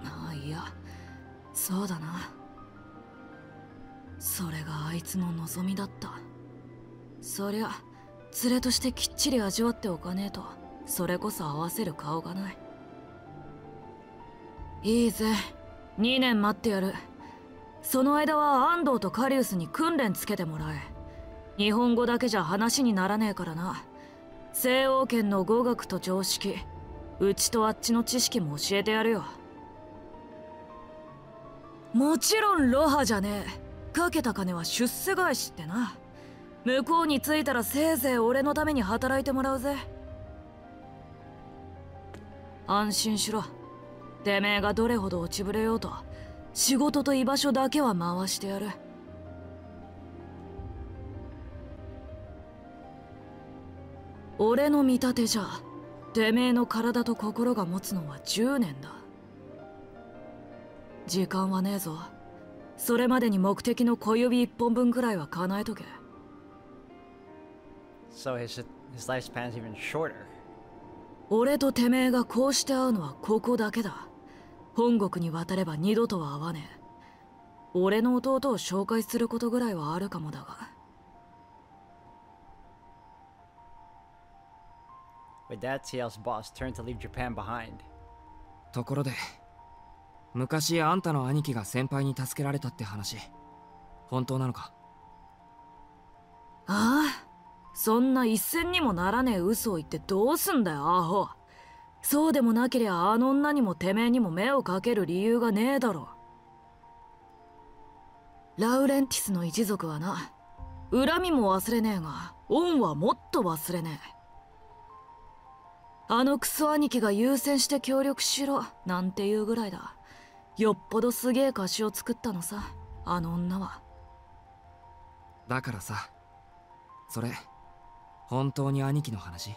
ああ、いや、そうだな。それがあいつの望みだった。そりゃ連れとしてきっちり味わっておかねえと、それこそ合わせる顔がない。いいぜ、2年待ってやる。その間は安藤とカリウスに訓練つけてもらえ。日本語だけじゃ話にならねえからな。西欧圏の語学と常識、うちとあっちの知識も教えてやるよ。もちろんロハじゃねえ。かけた金は出世返しってな。向こうに着いたらせいぜい俺のために働いてもらうぜ。安心しろ。てめえがどれほど落ちぶれようと仕事と居場所だけは回してやる。俺の見立てじゃてめえの体と心が持つのは10年だ。時間はねえぞ。それまでに目的の小指1本分くらいは叶えとけ。So his lifespan's even shorter. 俺とてめえがこうして会うのはここだけだ。本国に渡れば二度とは会わねえ。俺の弟を紹介することぐらいはあるかもだが。With that, Ciel's boss turned to leave Japan behind. ところで、昔あんたの兄貴が先輩に助けられたって話、本当なのか？ああ、そんな一銭にもならねえ嘘を言ってどうすんだよ、アホ。そうでもなけりゃあの女にもてめえにも目をかける理由がねえだろ。ラウレンティスの一族はな、恨みも忘れねえが恩はもっと忘れねえ。あのクソ兄貴が優先して協力しろなんていうぐらいだ。よっぽどすげえ貸しを作ったのさ、あの女は。だからさ、それ本当に兄貴の話？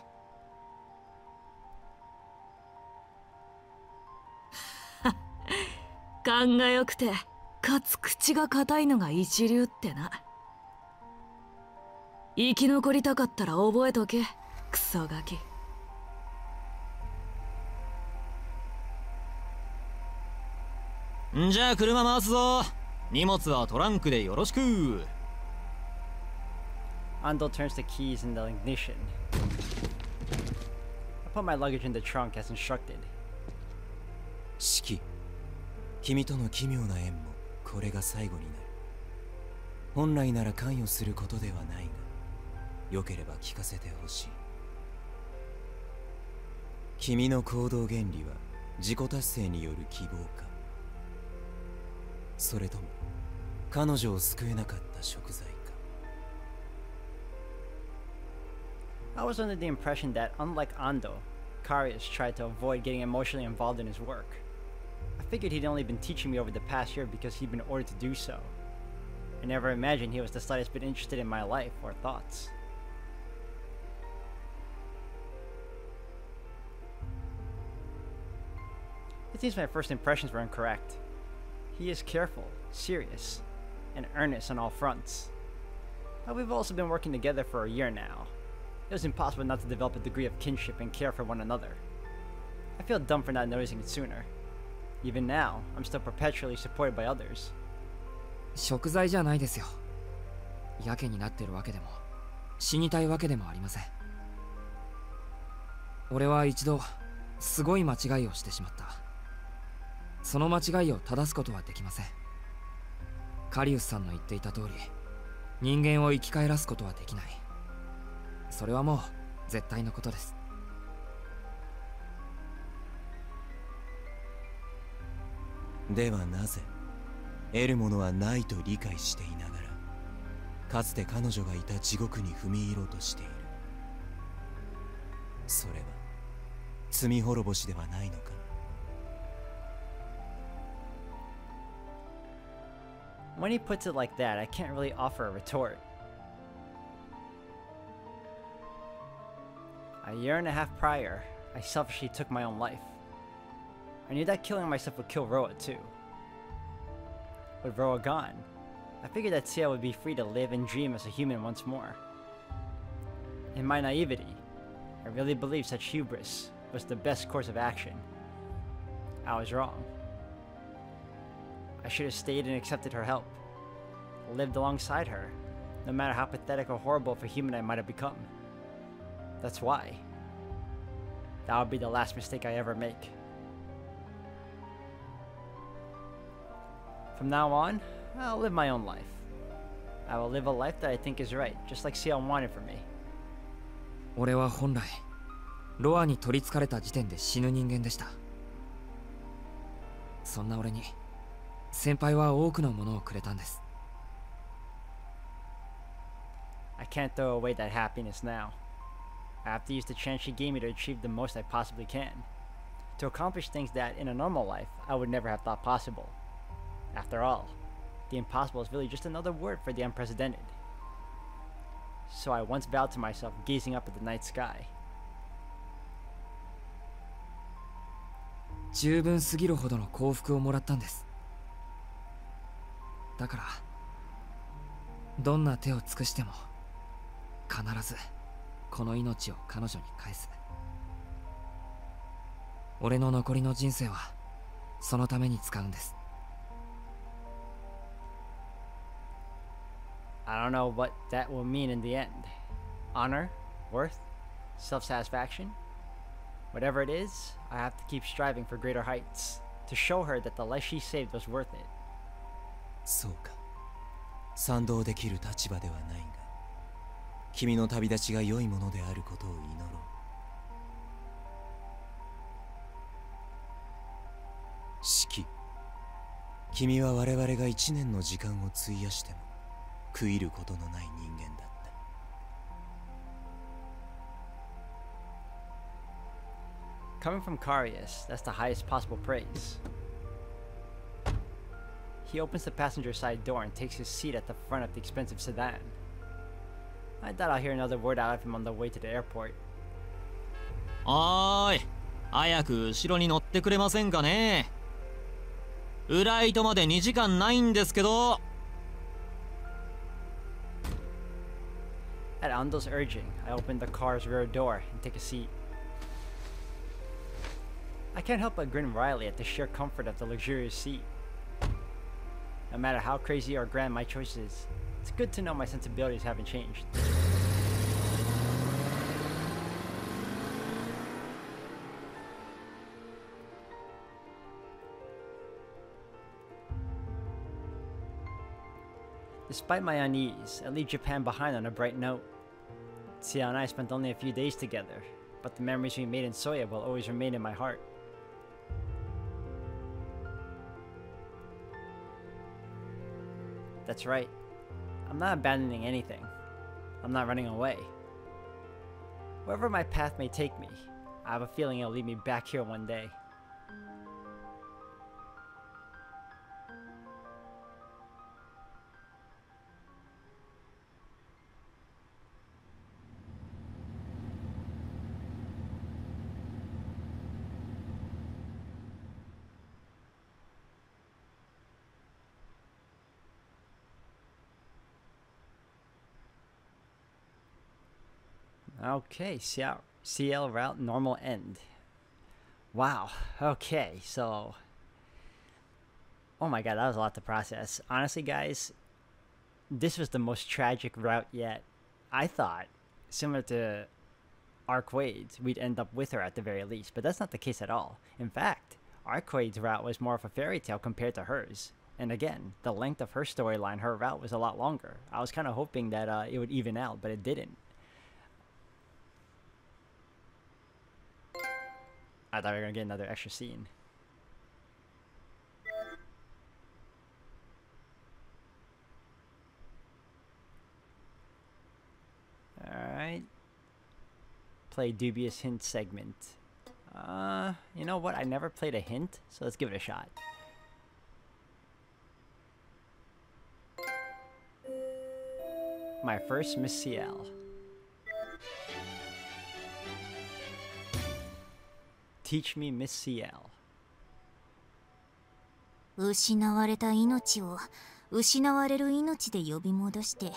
勘が良くてかつ口が硬いのが一流ってな。生き残りたかったら覚えとけ、クソガキ。んじゃあ車回すぞ。荷物はトランクでよろしく。Ando turns the keys in the ignition. I put my luggage in the trunk as instructed. 四季、君との奇妙な縁もこれが最後になる。本来なら関与することではないが、よければ聞かせてほしい。君の行動原理は自己達成による希望か、それとも彼女を救えなかった贖罪か。I was under the impression that, unlike Ando, Karius tried to avoid getting emotionally involved in his work. I figured he'd only been teaching me over the past year because he'd been ordered to do so. I never imagined he was the slightest bit interested in my life or thoughts. It seems my first impressions were incorrect. He is careful, serious, and earnest on all fronts. But we've also been working together for a year now. It was impossible not to develop a degree of kinship and care for one another. I feel dumb for not noticing it sooner. Even now, I'm still perpetually supported by others. 贖罪じゃないですよ。やけになってるわけでも死にたいわけでもありません。俺は一度すごい間違いをしてしまった。その間違いを正すことはできません。カリウスさんの言っていた通り、人間を生き返らすことはできない。それはもう絶対のことです。ではなぜ得るものはないと理解していながら、かつて彼女がいた地獄に踏み入ろうとしている。それは罪滅ぼしではないのか。When he puts it like that, I can't really offer a retort. A year and a half prior, I selfishly took my own life. I knew that killing myself would kill Roa too. With Roa gone, I figured that Ciel would be free to live and dream as a human once more. In my naivety, I really believed such hubris was the best course of action. I was wrong. I should have stayed and accepted her help, lived alongside her, no matter how pathetic or horrible of a human I might have become. That's why. That would be the last mistake I ever make. From now on, I'll live my own life. I will live a life that I think is right, just like Ciel wanted for me. 俺は本来ロアに取りつかれた時点で死ぬ人間でした。そんな俺に先輩は多くのものをくれたんです。 I can't throw away that happiness now. I have to use the chance she gave me to achieve the most I possibly can. To accomplish things that, in a normal life, I would never have thought possible. After all, the impossible is really just another word for the unprecedented. So I once vowed to myself, gazing up at the night sky. 十分すぎるほどの幸福をもらったんです。だからどんな手を尽くしても必ずこの命を彼女に返す。俺の残りの人生はそのために使うんです。 I don't know what that will mean in the end. Honor, worth, self-satisfaction? Whatever it is, I have to keep striving for greater heights, to show her that the life she saved was worth it. そうか。賛同できる立場ではないが、君の旅立ちが良いものであることを祈ろう。四季、君は我々が1年の時間を費やしても悔いることのない人間だった。Coming from Carius, that's the highest possible praise. He opens the passenger side door and takes his seat at the front of the expensive sedan. I doubt I'll hear another word out of him on the way to the airport. おーい、早く後ろに乗ってくれませんかね。フライトまで2時間ないんですけど。 At Ando's urging, I open the car's rear door and take a seat. I can't help but grin wryly at the sheer comfort of the luxurious seat. No matter how crazy or grand my choice is, it's good to know my sensibilities haven't changed. Despite my unease, I leave Japan behind on a bright note. Ciel and I spent only a few days together, but the memories we made in Soya will always remain in my heart. That's right. I'm not abandoning anything. I'm not running away. Wherever my path may take me, I have a feeling it'll lead me back here one day. Okay, Ciel route normal end. Wow, okay, so... Oh my god, that was a lot to process. Honestly, guys, this was the most tragic route yet. I thought, similar to Arquade's, we'd end up with her at the very least, but that's not the case at all. In fact, Arquade's route was more of a fairy tale compared to hers. And again, the length of her storyline, her route was a lot longer. I was kind of hoping that it would even out, but it didn't. I thought we were gonna get another extra scene. Alright. Play dubious hint segment. You know what? I never played a hint, so let's give it a shot. My first Miss Ciel. Teach me, Miss Ciel. 失われた命を失われる命で呼び戻して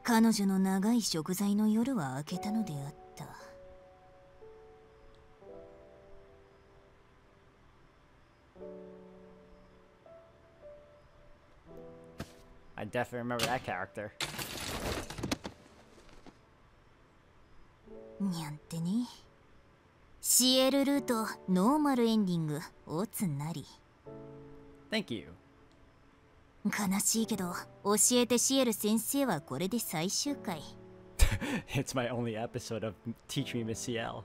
彼女の長い贖罪の夜は明けたのであった。 I definitely remember that character. にゃんてね。シエルルートノーマルエンディングおつなり。 Thank you. 悲しいけど、教えてシエル先生はこれで最終回。It's my only episode of Teach Me Miss Ciel.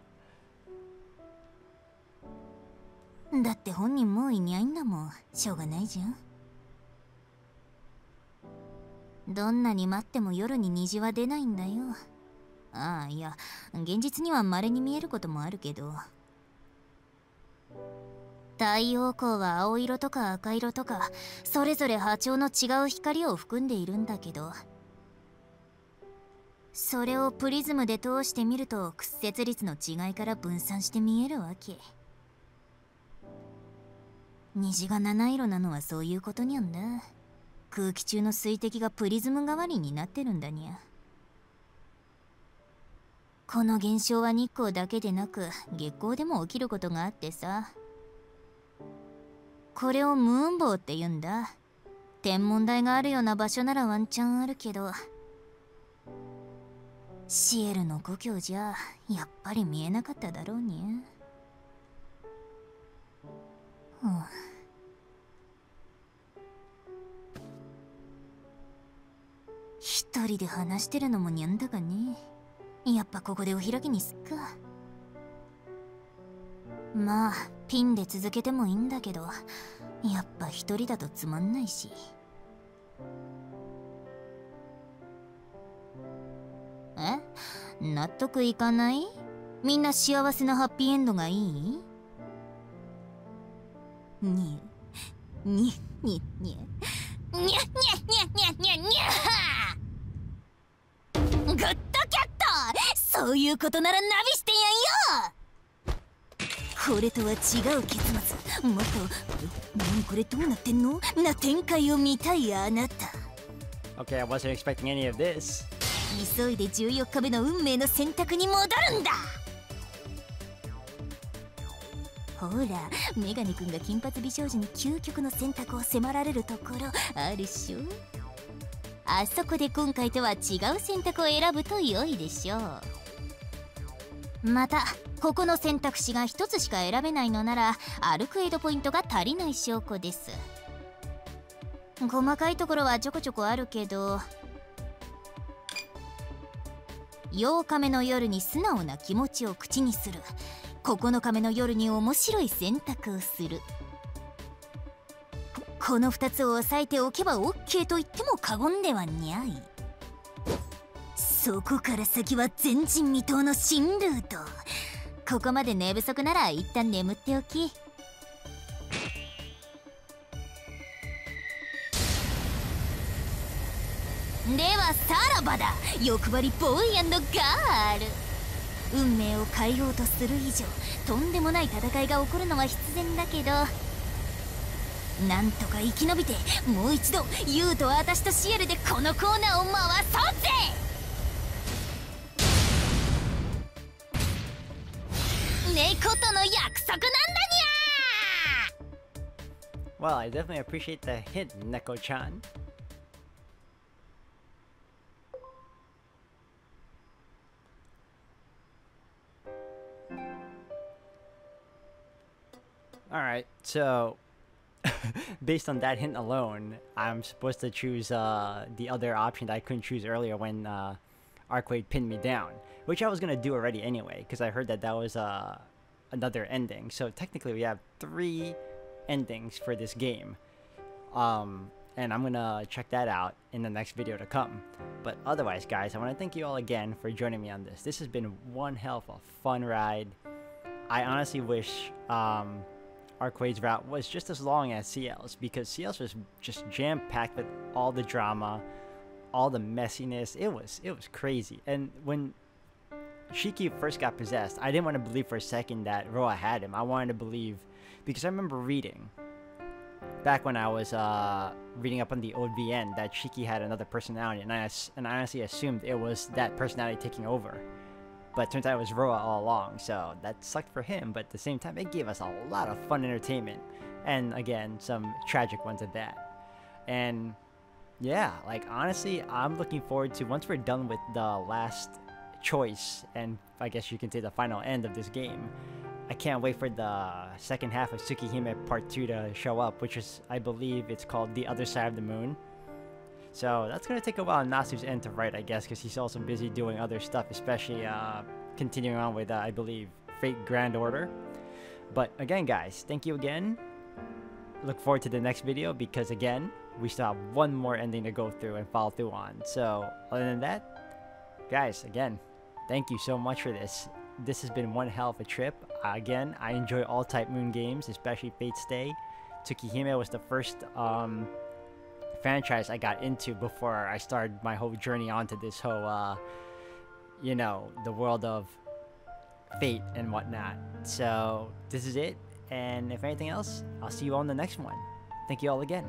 だって本人もういないんだもん。しょうがないじゃん。どんなに待っても夜に虹は出ないんだよ。ああ、いや、現実には稀に見えることもあるけど。太陽光は青色とか赤色とか、それぞれ波長の違う光を含んでいるんだけど、それをプリズムで通してみると屈折率の違いから分散して見えるわけ。虹が七色なのはそういうことにゃんだ。空気中の水滴がプリズム代わりになってるんだにゃ。この現象は日光だけでなく月光でも起きることがあってさ。これをムーンボウって言うんだ。天文台があるような場所ならワンチャンあるけど、シエルの故郷じゃやっぱり見えなかっただろうにゃ。一人で話してるのもにゃんだがね。やっぱここでお開きにすっか。まあピンで続けてもいいんだけど、やっぱ一人だとつまんないし。納得いかない？みんな幸せなハッピーエンドがいい？にゅにゅにゅにゅにゅにゃにゃにゃにゃにゃにゃ。グッドキャット、そういうことならナビしてやんよ。これとは違う結末、もっと何これどうなってんのな展開を見たいあなた。 Okay, I wasn't expecting any of this. 急いで14日目の運命の選択に戻るんだ。ほら、メガネ君が金髪美少女に究極の選択を迫られるところあるっしょ。あそこで今回とは違う選択を選ぶと良いでしょう。またここの選択肢が一つしか選べないのならアルクエイドポイントが足りない証拠です。細かいところはちょこちょこあるけど、8日目の夜に素直な気持ちを口にする、9日目の夜に面白い選択をする、この2つを押さえておけば OK と言っても過言ではにゃい。そこから先は前人未到の新ルート。ここまで寝不足なら一旦眠っておき。ではさらばだ、欲張りボーイ&ガール。運命を変えようとする以上とんでもない戦いが起こるのは必然だけど、なんとか生き延びてもう一度ユウと私とシエルでこのコーナーを回そうぜ。猫との約束なんだにゃー。 Well, I definitely appreciate the hint, Neko-chan. Alright, so based on that hint alone, I'm supposed to choose the other option that I couldn't choose earlier when Arcade pinned me down, which I was gonna do already anyway, because I heard that that was another ending. So technically we have 3 endings for this game, and I'm gonna check that out in the next video to come. But otherwise, guys, I want to thank you all again for joining me on this. This has been one hell of a fun ride. I honestly wish Arcade's route was just as long as Ciel's, because Ciel's was just jam-packed with all the drama, all the messiness. It was crazy. And when Shiki first got possessed, I didn't want to believe for a second that Roa had him. I wanted to believe, because I remember reading back when I was reading up on the OVN that Shiki had another personality, and I honestly assumed it was that personality taking over. But it turns out it was Roa all along, so that sucked for him, but at the same time, it gave us a lot of fun entertainment. And again, some tragic ones at that. And yeah, like honestly, I'm looking forward to, once we're done with the last choice, and I guess you can say the final end of this game, I can't wait for the second half of Tsukihime Part 2 to show up, which is, I believe, it's called The Other Side of the Moon. So that's gonna take a while on Nasu's end to write, I guess, because he's also busy doing other stuff, especially continuing on with, I believe, Fate Grand Order. But again, guys, thank you again. Look forward to the next video because, again, we still have one more ending to go through and follow through on. So other than that, guys, again, thank you so much for this. This has been one hell of a trip. Again, I enjoy all Type Moon games, especially Fate Stay. Tsukihime was the first franchise I got into before I started my whole journey onto this whole, you know, the world of Fate and whatnot. So this is it, and if anything else, I'll see you all in the next one. Thank you all again.